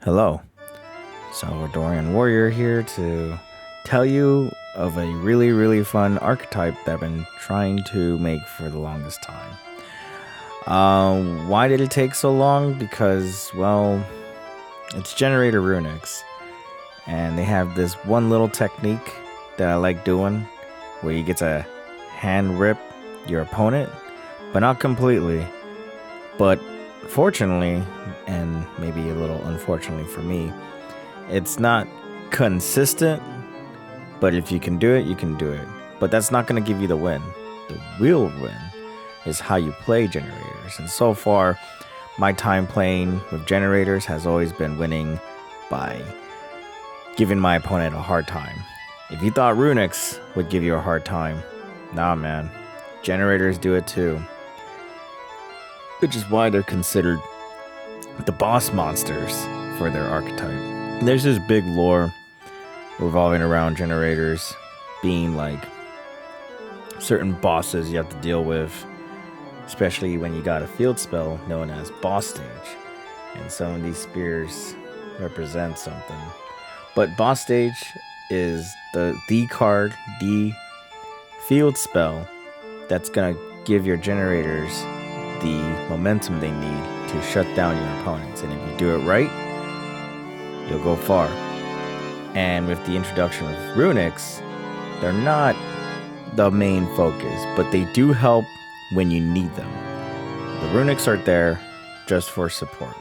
Hello, Salvadorian Warrior here to tell you of a really fun archetype that I've been trying to make for the longest time. Why did it take so long? Because, well, it's Generaider Runicks, and they have this one little technique that I like doing where you get to hand rip your opponent, but not completely. But fortunately, and maybe a little unfortunately for me, it's not consistent, but if you can do it, you can do it. But that's not going to give you the win. The real win is how you play Generators. And so far, my time playing with Generators has always been winning by giving my opponent a hard time. If you thought Runicks would give you a hard time, nah man, Generators do it too. Which is why they're considered the boss monsters for their archetype. There's this big lore revolving around Generators being like certain bosses you have to deal with, especially when you got a field spell known as boss stage, and some of these spears represent something. But boss stage is the card, the field spell that's gonna give your Generators the momentum they need to shut down your opponents. And if you do it right, you'll go far. And with the introduction of Runicks, they're not the main focus, but they do help when you need them. The Runicks are there just for support,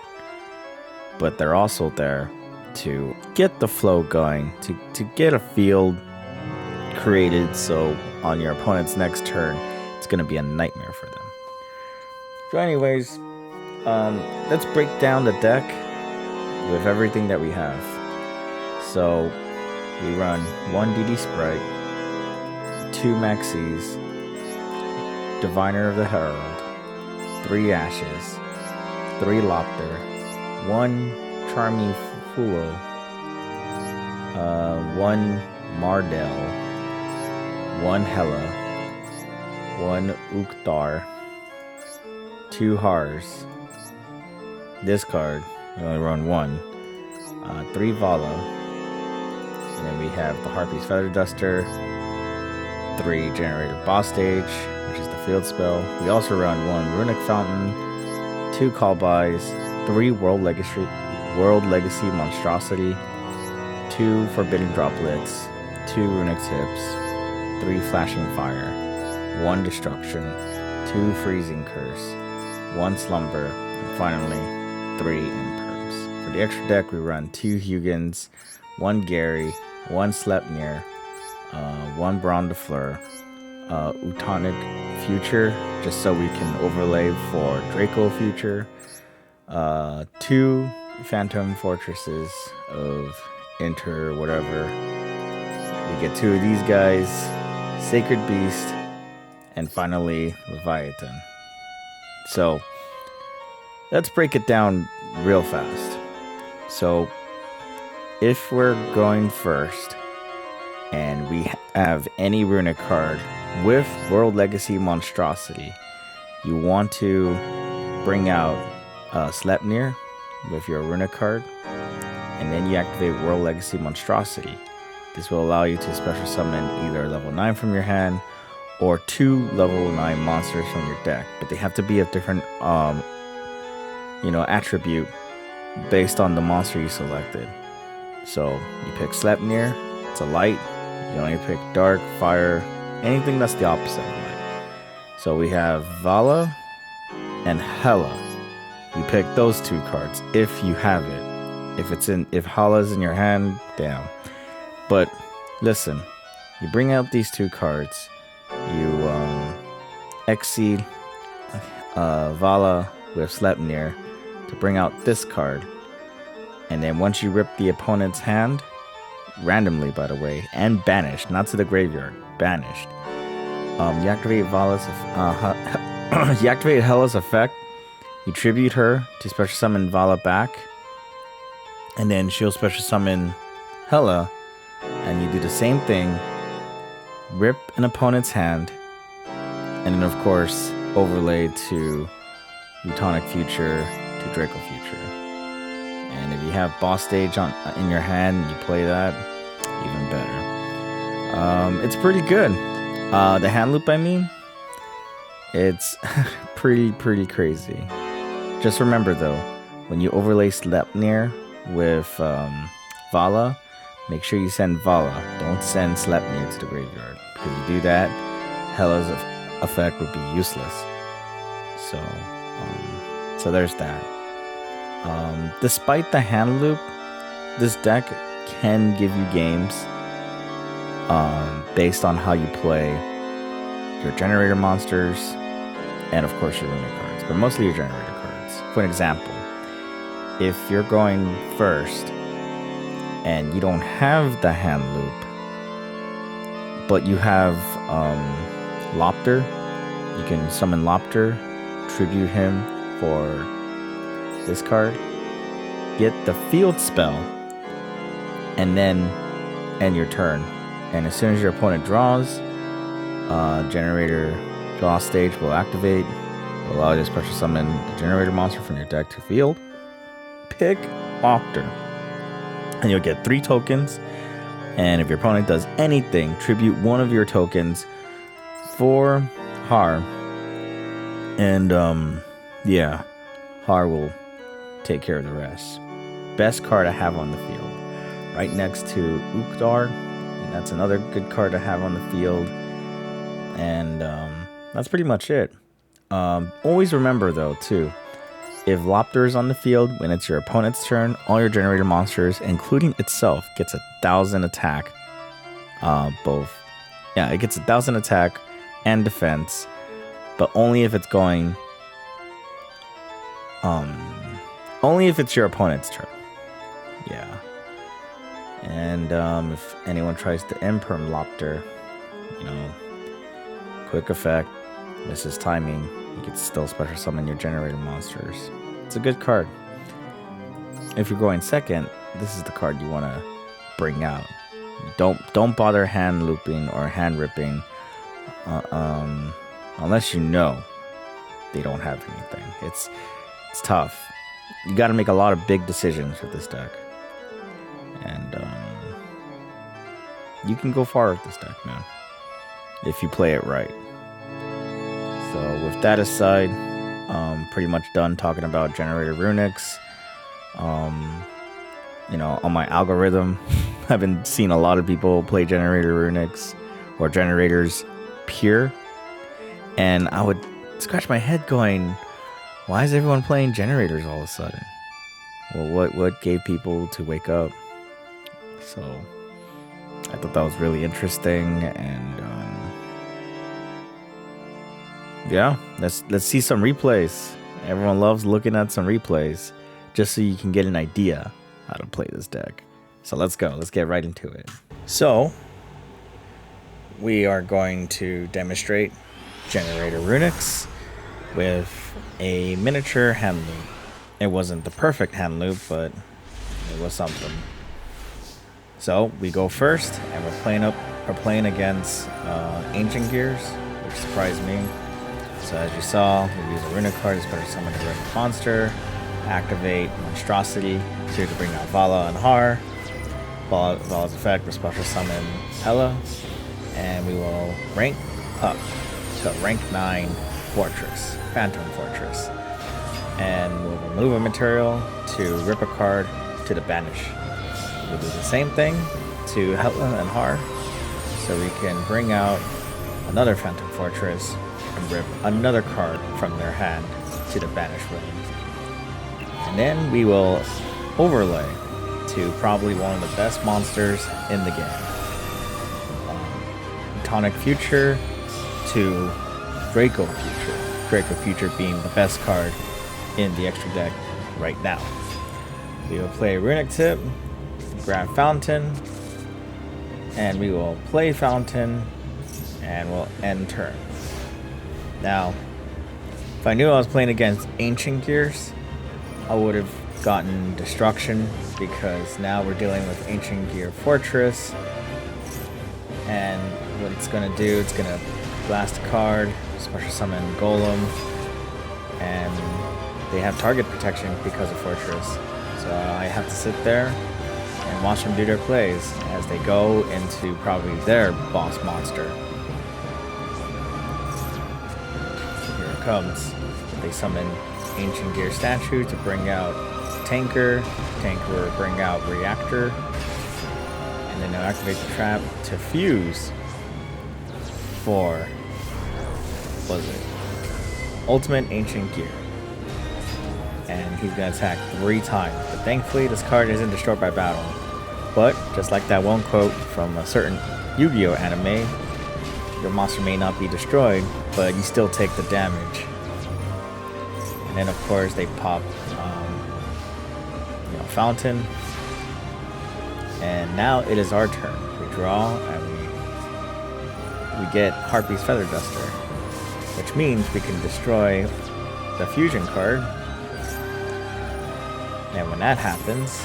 but they're also there to get the flow going, to get a field created so on your opponent's next turn, it's going to be a nightmare for them. So anyways, let's break down the deck with everything that we have. So we run 1 DD Sprite, 2 Maxis, Diviner of the Herald, 3 Ashes, 3 Lopter, 1 Charmy Fulo, 1 Mardell, 1 Hela, 1 Ukthar, 2 Hars. This card, we only run 1. 3 Vala. And then we have the Harpy's Feather Duster, 3 Generaider Boss Stage, which is the field spell. We also run 1 Runic Fountain, 2 Callbys, 3 World Legacy Monstrosity, 2 Forbidden Droplets, 2 Runicks Hips, 3 Flashing Fire, 1 Destruction, 2 Freezing Curse, 1 Slumber, and finally 3 Imperms. For the extra deck, we run 2 Hugins, 1 Gary, 1 Sleipnir, 1 Bron de Fleur, Utonic Future, just so we can overlay for Draco Future, 2 Phantom Fortresses of Inter whatever. We get 2 of these guys, Sacred Beast, and finally Leviathan. So let's break it down real fast. So if we're going first and we have any Runic card with World Legacy Monstrosity, you want to bring out Sleipnir with your Runic card, and then you activate World Legacy Monstrosity. This will allow you to special summon either level 9 from your hand or 2 level 9 monsters from your deck, but they have to be of different attribute based on the monster you selected. So you pick Sleipnir, it's a light. You only pick dark, fire, anything that's the opposite of light. So we have Vala and Hela. You pick those 2 cards if you have it. If Hala's in your hand, damn. But listen, you bring out these 2 cards. You exceed Vala with Sleipnir to bring out this card. And then once you rip the opponent's hand, randomly by the way, and banished, not to the graveyard, banished, you activate you activate Hela's effect, you tribute her to special summon Vala back, and then she'll special summon Hela, and you do the same thing, rip an opponent's hand, and then of course overlay to Utonic Future to Draco Future. And if you have boss stage in your hand and you play that, even better. It's pretty good. The hand loop, I mean, it's pretty crazy. Just remember though, when you overlay Sleipnir with Vala, make sure you send Vala. Don't send Sleipnir to the graveyard, because if you do that, Hela's effect would be useless. So there's that. Despite the hand loop, this deck can give you games based on how you play your generator monsters and of course your Runic cards, but mostly your generator cards. For an example, if you're going first and you don't have the hand loop, but you have Lopter, you can summon Lopter, tribute him for this card, get the field spell, and then end your turn. And as soon as your opponent draws, Generator draw stage will activate, will allow you to special summon the generator monster from your deck to field. Pick Lopter, and you'll get 3 tokens. And if your opponent does anything, tribute one of your tokens for Har. And yeah, Har will take care of the rest. Best card I have on the field, right next to Ukdar. And that's another good card to have on the field. And that's pretty much it. Always remember though too, if Lopter is on the field when it's your opponent's turn, all your generator monsters, including itself, gets 1,000 attack. It gets 1,000 attack and defense, but only if it's going. Only if it's your opponent's turn. Yeah. And if anyone tries to imperm Lopter, quick effect, misses timing, you can still special summon your generator monsters. It's a good card. If you're going second, this is the card you want to bring out. Don't bother hand looping or hand ripping unless you know they don't have anything. It's tough. You got to make a lot of big decisions with this deck, and you can go far with this deck, man, if you play it right. So with that aside, pretty much done talking about Generator Runicks. On my algorithm, I've been seeing a lot of people play Generator Runicks or Generators pure, and I would scratch my head going, why is everyone playing Generators all of a sudden? Well, what gave people to wake up? So I thought that was really interesting, and yeah, let's see some replays. Everyone loves looking at some replays, just so you can get an idea how to play this deck. So let's go. Let's get right into it. So we are going to demonstrate Generator Runicks with a miniature hand loop. It wasn't the perfect hand loop, but it was something. So we go first, and we're playing against Ancient Gears, which surprised me. So as you saw, we use a Runic card to special summon a Runic monster, activate Monstrosity to bring out Vala and Har. Vala's effect will special summon Hela, and we will rank up to rank 9 Fortress, Phantom Fortress. And we'll remove a material to rip a card to the banish. We'll do the same thing to Hela and Har, so we can bring out another Phantom Fortress and rip another card from their hand to the banish room. And then we will overlay to probably one of the best monsters in the game. Tonic Future to Draco Future. Draco Future being the best card in the extra deck right now. We will play Runic Tip, grab Fountain, and we will play Fountain, and we'll end turn. Now, if I knew I was playing against Ancient Gears, I would have gotten Destruction, because now we're dealing with Ancient Gear Fortress, and what it's going to do, it's going to blast a card, special summon Golem, and they have target protection because of Fortress, So I have to sit there and watch them do their plays as they go into probably their boss monster. Here it comes. They summon Ancient Gear statue to bring out Tanker. Tanker will bring out Reactor. And then they'll activate the trap to fuse for, what was it? Ultimate Ancient Gear. And he's going to attack 3 times. But thankfully, this card isn't destroyed by battle. But, just like that one quote from a certain Yu-Gi-Oh anime, your monster may not be destroyed, but you still take the damage. And then, of course, they pop, Fountain. And now it is our turn. We draw, and we get Harpy's Feather Duster, which means we can destroy the fusion card. And when that happens,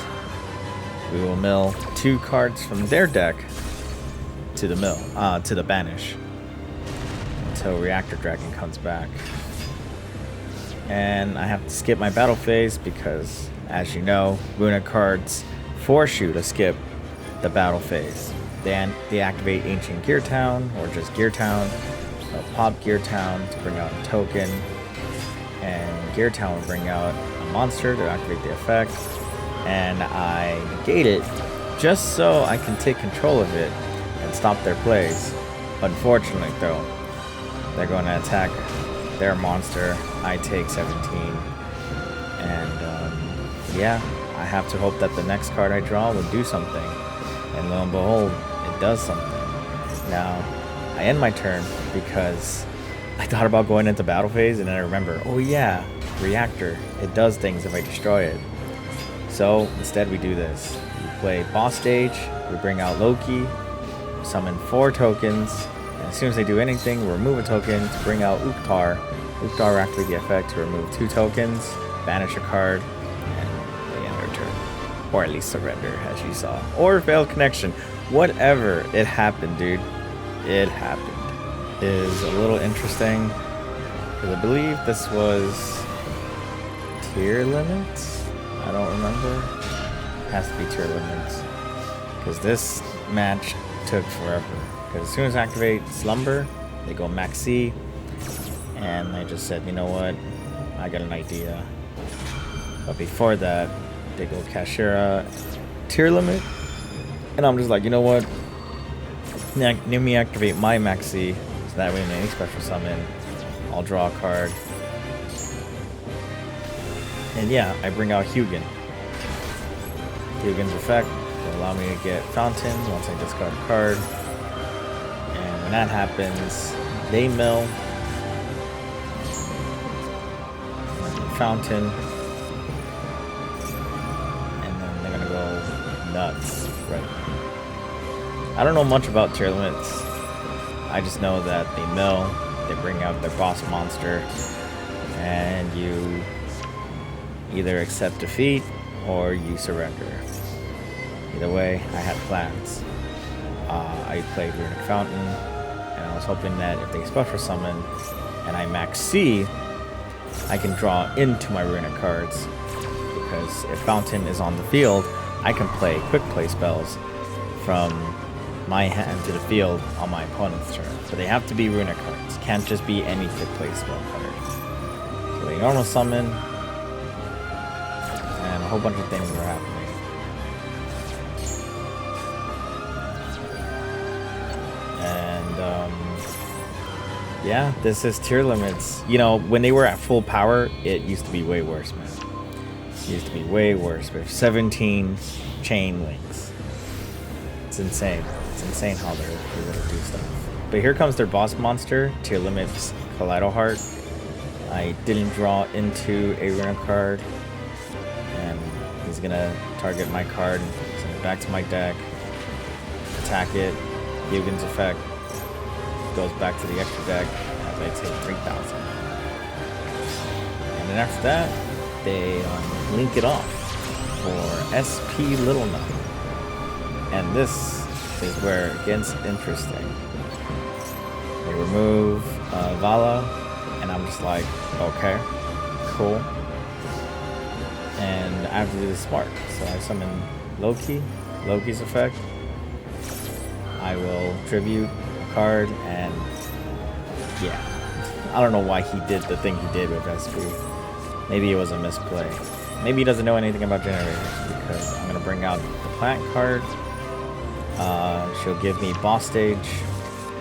we will mill 2 cards from their deck to the to the banish until Reactor Dragon comes back. And I have to skip my battle phase because, as you know, Runicks cards force you to skip the battle phase. Then they activate Ancient Gear Town or just Gear Town. They'll pop Gear Town to bring out a token, and Gear Town will bring out a monster to activate the effect. And I negate it just so I can take control of it and stop their plays. Unfortunately, though, they're going to attack their monster. I take 17, and yeah, I have to hope that the next card I draw will do something. And lo and behold, it does something. Now, I end my turn because I thought about going into battle phase, and then I remember, oh yeah, Reactor, it does things if I destroy it. So instead we do this. We play boss stage, we bring out Loki, summon 4 tokens, and as soon as they do anything, we remove a token to bring out Uktar. Uktar will activate the effect to remove 2 tokens, banish a card, and they end their turn. Or at least surrender, as you saw. Or failed connection. Whatever. It happened, dude. It happened. It is a little interesting, because I believe this was tier limits? I don't remember. It has to be tier limits. Because this match took forever. Because as soon as I activate Slumber, they go max C. And I just said, you know what? I got an idea. But before that, they go Kashira tier limit. And I'm just like, you know what? Let me activate my max C. So that way in any special summon, I'll draw a card. And yeah, I bring out Hugin. Hugin's effect will allow me to get Fountain once I discard a card. And when that happens, they mill Fountain. And then they're gonna go nuts, right? I don't know much about tier limits. I just know that they mill, they bring out their boss monster, and you either accept defeat or you surrender. Either way, I had plans. I played Runic Fountain, and I was hoping that if they special summon and I max C, I can draw into my Runic cards. Because if Fountain is on the field, I can play quick play spells from my hand to the field on my opponent's turn. But they have to be Runic cards. Can't just be any quick play spell card. So they normal summon, and a whole bunch of things were happening. And yeah, this is tier limits. You know, when they were at full power, it used to be way worse, man. It used to be way worse. With 17 chain links. It's insane. It's insane how they're able to do stuff. But here comes their boss monster, tier limits Kaleido Heart. I didn't draw into a Runic card, and he's gonna target my card, send it back to my deck, attack it. Hugin's effect goes back to the extra deck as I take 3,000. And then after that, they link it off for SP Little Nut. And this is where it gets interesting. They remove Vala, and I'm just like, okay, cool. And I have to do this smart. So I summon Loki, Loki's effect. I will tribute a card, and yeah. I don't know why he did the thing he did with SP. Maybe it was a misplay. Maybe he doesn't know anything about generators, because I'm going to bring out the plant card. She'll give me boss stage,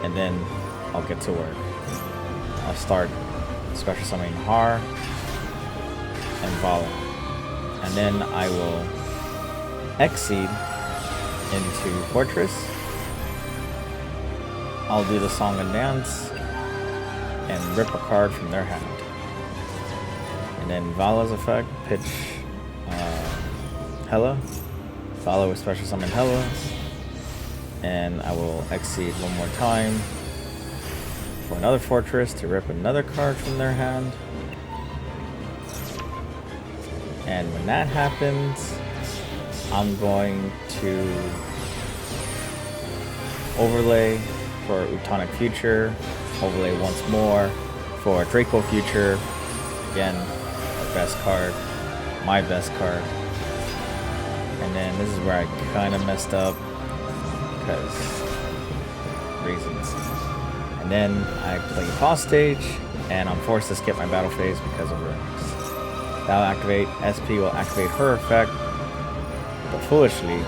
and then I'll get to work. I'll start special summoning Har and Vala. And then I will Exceed into Fortress. I'll do the song and dance and rip a card from their hand. And then Vala's effect, pitch Hela. Vala with special summon Hela. And I will Exceed one more time for another Fortress to rip another card from their hand. And when that happens, I'm going to overlay for Utonic Future, overlay once more for Draco Future. Again, our best card, my best card. And then this is where I kind of messed up because reasons. And then I play boss stage, and I'm forced to skip my battle phase because of Runicks. That'll activate, SP will activate her effect, but foolishly,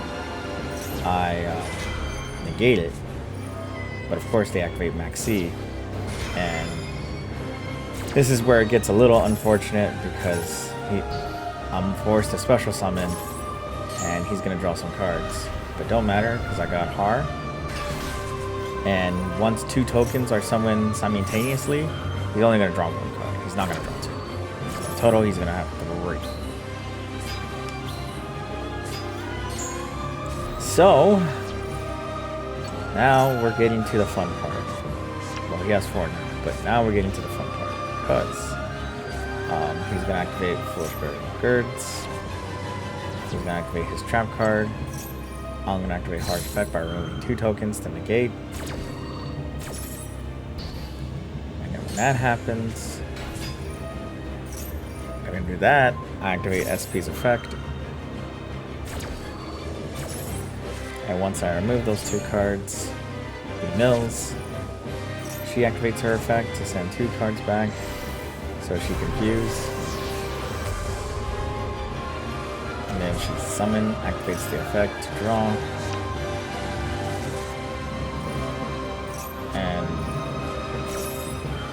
I negate it. But of course they activate Maxi, and this is where it gets a little unfortunate because I'm forced to special summon, and he's gonna draw some cards. But don't matter, because I got Har. And once 2 tokens are summoned simultaneously, he's only gonna draw 1 card. He's not gonna draw 2. So in total, he's gonna have 3. So now we're getting to the fun part. Well, he has 4 now, but now we're getting to the fun part because he's gonna activate Foolish Girds. He's gonna activate his trap card. I'm gonna activate Harsh Effect by removing 2 tokens to negate. And then when that happens, I'm gonna do that. I activate SP's effect. And once I remove those 2 cards, he mills. She activates her effect to send 2 cards back, so she can fuse. And then she summon, activates the effect to draw. And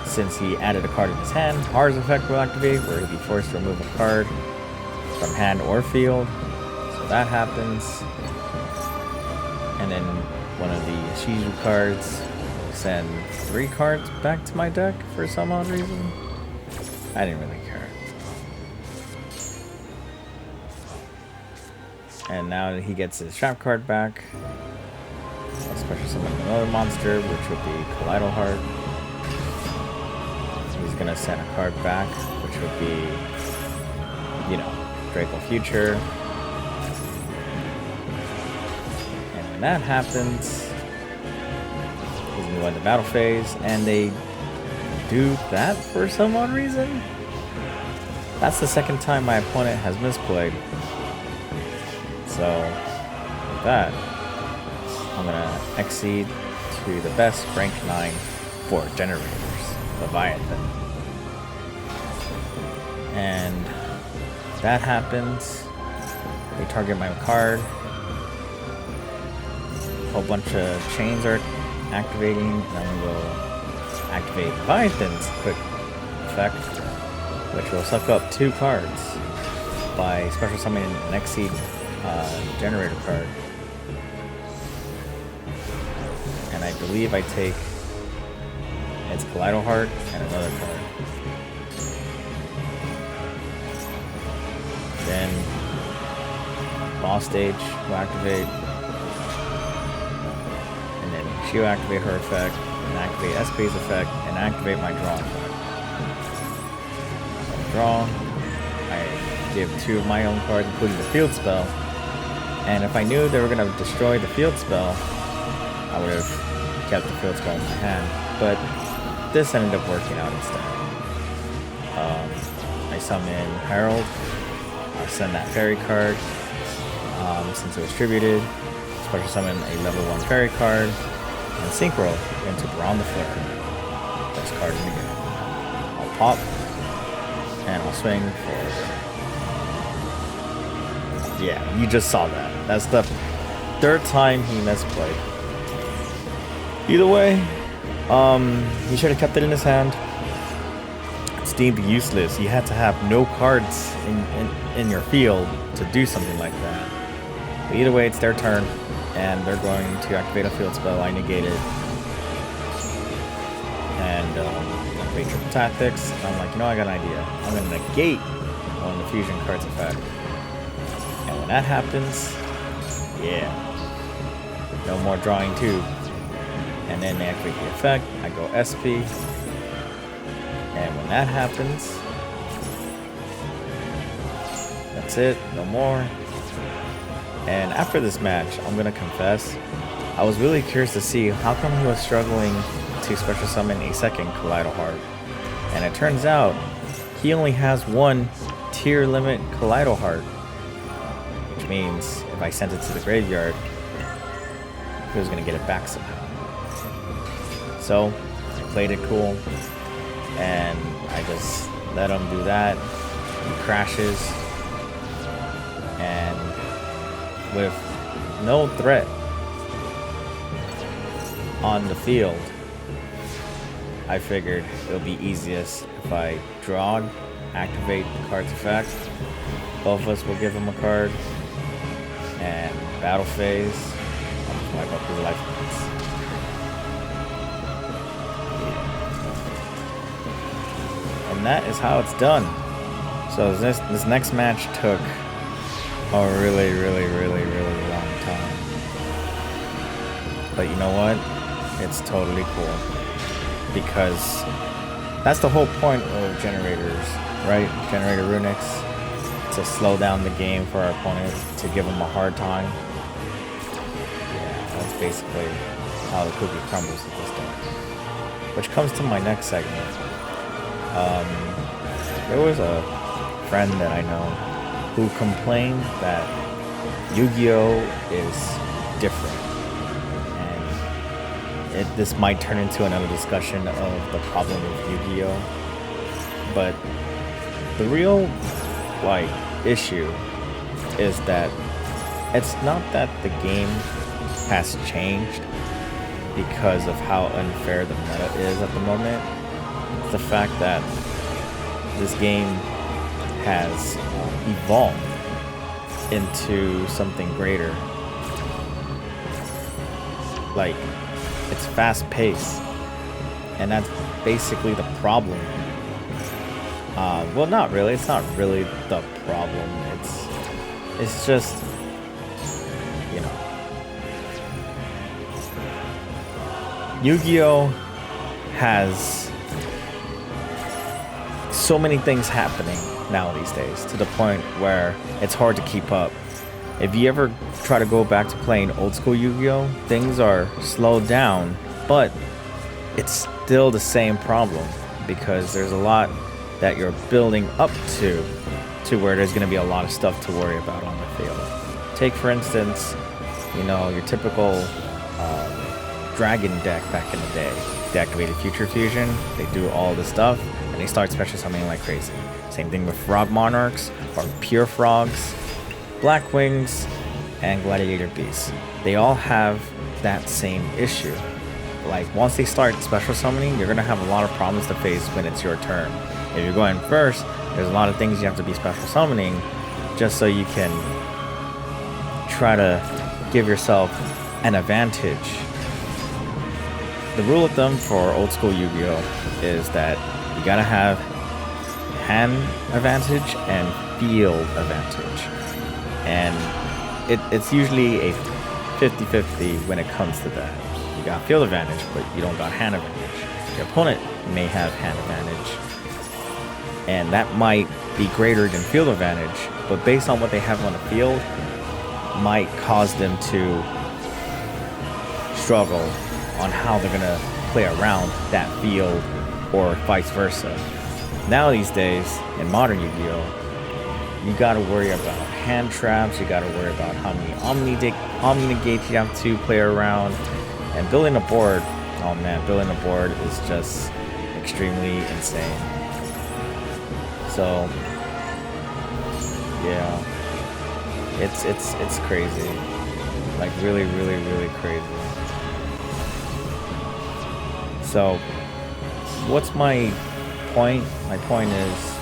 since he added a card in his hand, Har's effect will activate, where he'll be forced to remove a card from hand or field. So that happens. And then one of the Shizu cards will send 3 cards back to my deck for some odd reason. I didn't really care. And now that he gets his trap card back, I'll special summon another monster, which would be Collider Heart. He's gonna send a card back, which would be, you know, Draco Future. And when that happens, he's gonna go into battle phase, and they do that for some odd reason. That's the second time my opponent has misplayed. So, with that, I'm gonna Exceed to the best rank 9 for Generators, Leviathan. And that happens, they target my card, a whole bunch of chains are activating, and then we'll activate Leviathan's quick effect, which will suck up 2 cards by special summoning an Exceed Generator card. And I believe I take its Collider Heart and another card. Then boss stage will activate, and then she'll activate her effect, and activate SP's effect, and activate my draw effect. So draw, I give 2 of my own cards, including the field spell. And if I knew they were going to destroy the field spell, I would have kept the field spell in my hand. But this ended up working out instead. I summon Herald, I'll send that fairy card. Since it was tributed, special summon a level 1 fairy card and synchro into Braun the Flare. Best card in the game. I'll pop and I'll swing for. Yeah, you just saw that. That's the 3rd time he misplayed. Either way, he should have kept it in his hand. It's deemed useless. You had to have no cards in your field to do something like that. But either way, it's their turn, and they're going to activate a field spell. I negate it. And activate triple tactics. And I'm like, you know, I got an idea. I'm going to negate one of the fusion cards effect. And when that happens, yeah, no more drawing 2. And then they activate the effect. I go SP. And when that happens, that's it. No more. And after this match, I'm gonna confess, I was really curious to see how come he was struggling to special summon a second Kaleido Heart. And it turns out he only has 1 tier limit Kaleido Heart, which means if I sent it to the graveyard, he was gonna get it back somehow. So I played it cool, and I just let him do that. He crashes, and with no threat on the field, I figured it would be easiest if I draw, activate the card's effect. Both of us will give him a card, and battle phase, I'll just wipe up his life points. And that is how it's done. So this next match took a really long time. But you know what? It's totally cool. Because that's the whole point of Generators, right? Generator Runicks. To slow down the game for our opponent, to give them a hard time. Yeah, that's basically how the cookie crumbles at this point. Which comes to my next segment. There was a friend that I know who complained that Yu-Gi-Oh! Is different. And this might turn into another discussion of the problem with Yu-Gi-Oh! But the real, issue is that it's not that the game has changed because of how unfair the meta is at the moment. It's the fact that this game has evolved into something greater. It's fast paced, and that's basically the problem. Well, not really. It's not really the problem. It's just, you know, Yu-Gi-Oh! Has so many things happening now these days to the point where it's hard to keep up. If you ever try to go back to playing old school Yu-Gi-Oh! Things are slowed down, but it's still the same problem because there's a lot that you're building up to where there's going to be a lot of stuff to worry about on the field. Take, for instance, your typical dragon deck back in the day. They activated Future Fusion, they do all this stuff, and they start special summoning like crazy. Same thing with Frog Monarchs, or Pure Frogs, Black Wings, and Gladiator Beasts. They all have that same issue. Once they start special summoning, you're going to have a lot of problems to face when it's your turn. If you're going first, there's a lot of things you have to be special summoning just so you can try to give yourself an advantage. The rule of thumb for old school Yu-Gi-Oh! Is that you gotta have hand advantage and field advantage. And it's usually a 50-50 when it comes to that. You got field advantage, but you don't got hand advantage. Your opponent may have hand advantage, and that might be greater than field advantage, but based on what they have on the field, might cause them to struggle on how they're gonna play around that field or vice versa. Now these days, in modern Yu-Gi-Oh!, You gotta worry about hand traps, you gotta worry about how many Omni negates you have to play around. And building a board, oh man, building a board is just extremely insane. So yeah, it's crazy, like really crazy. So what's my point? My point is,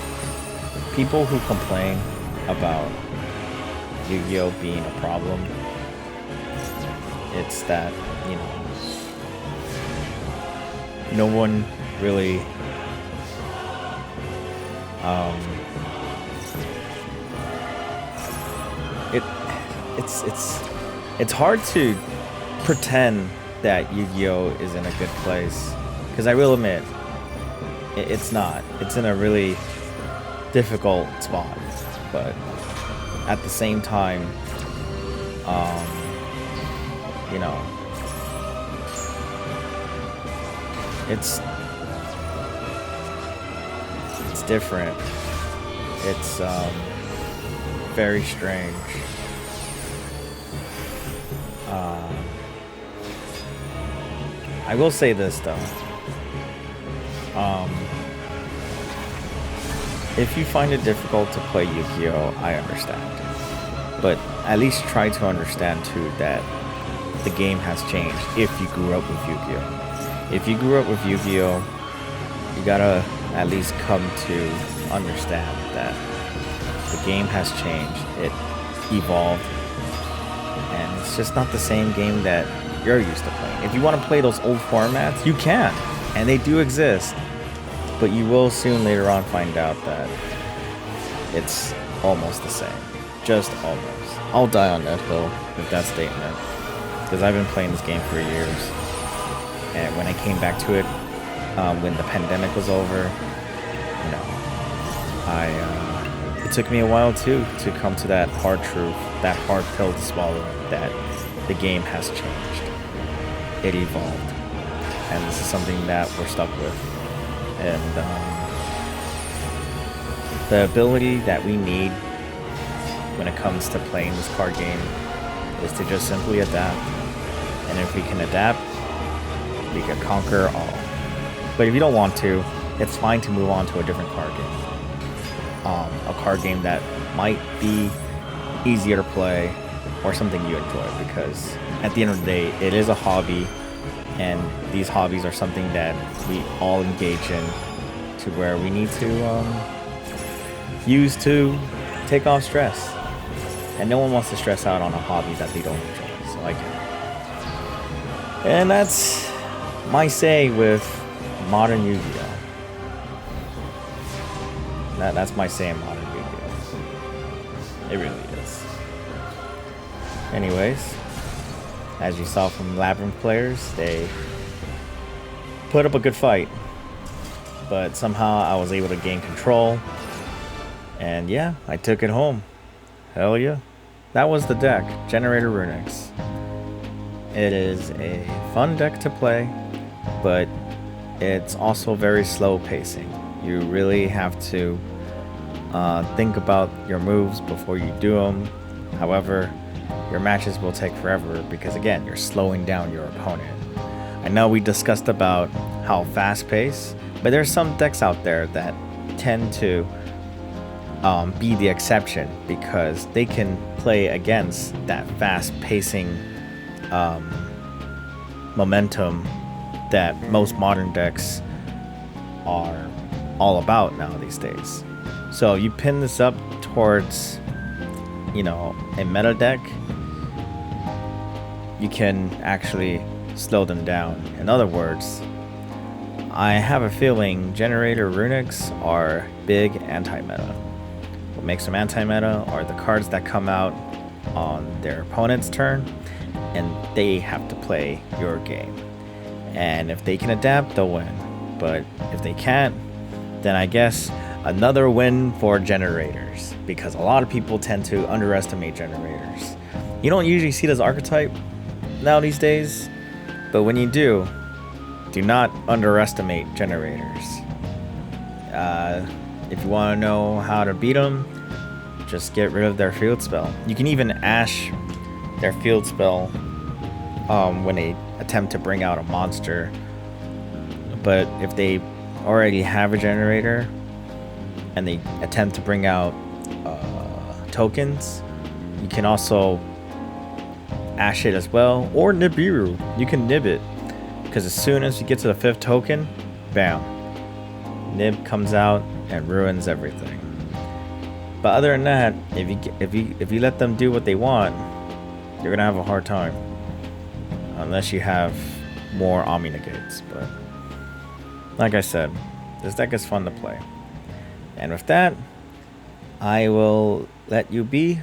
people who complain about Yu-Gi-Oh being a problem, it's that, you know, no one really it's hard to pretend that Yu-Gi-Oh is in a good place, because I will admit it's not. It's in a really difficult spot, but at the same time, you know, it's different. It's very strange. I will say this though. If you find it difficult to play Yu-Gi-Oh, I understand. But at least try to understand too that the game has changed if you grew up with Yu-Gi-Oh. If you grew up with Yu-Gi-Oh, you gotta at least come to understand that the game has changed. It evolved. And it's just not the same game that you're used to playing. If you want to play those old formats, you can. And they do exist. But you will soon later on find out that it's almost the same. Just almost. I'll die on that hill with that statement. Because I've been playing this game for years. And when I came back to it, when the pandemic was over, you know, it took me a while too to come to that hard truth, that hard pill to swallow, that the game has changed. It evolved. And this is something that we're stuck with. And the ability that we need when it comes to playing this card game is to just simply adapt. And if we can adapt, we can conquer all. But if you don't want to, it's fine to move on to a different card game. A card game that might be easier to play or something you enjoy, because at the end of the day, it is a hobby. And these hobbies are something that we all engage in, to where we need to use to take off stress. And no one wants to stress out on a hobby that they don't enjoy. So I get it. And that's my say with modern Yu-Gi-Oh. That's my say in modern Yu-Gi-Oh. It really is. Anyways, as you saw from Labyrinth players, they put up a good fight. But somehow I was able to gain control. And yeah, I took it home. Hell yeah. That was the deck, Generaider Runicks. It is a fun deck to play, but it's also very slow pacing. You really have to think about your moves before you do them. However, your matches will take forever because, again, you're slowing down your opponent. I know we discussed about how fast-paced, but there's some decks out there that tend to be the exception because they can play against that fast-pacing momentum that most modern decks are all about now these days. So you pin this up towards, you know, a meta deck, you can actually slow them down. In other words, I have a feeling Generaider Runicks are big anti-meta. What makes them anti-meta are the cards that come out on their opponent's turn, and they have to play your game. And if they can adapt, they'll win. But if they can't, then I guess another win for Generators, because a lot of people tend to underestimate Generators. You don't usually see this archetype now these days, but when you do not underestimate Generators. If you want to know how to beat them, just get rid of their field spell. You can even ash their field spell when they attempt to bring out a monster. But if they already have a generator and they attempt to bring out tokens, you can also ash it as well, or Nibiru. You can nib it, because as soon as you get to the 5th token, bam, nib comes out and ruins everything. But other than that, if you let them do what they want, you're gonna have a hard time, unless you have more Omni negates. But like I said, this deck is fun to play. And with that, I will let you be.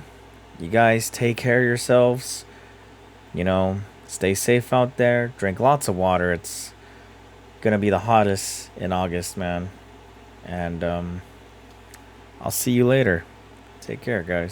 You guys take care of yourselves. You know, stay safe out there. Drink lots of water. It's gonna be the hottest in August, man. And I'll see you later. Take care, guys.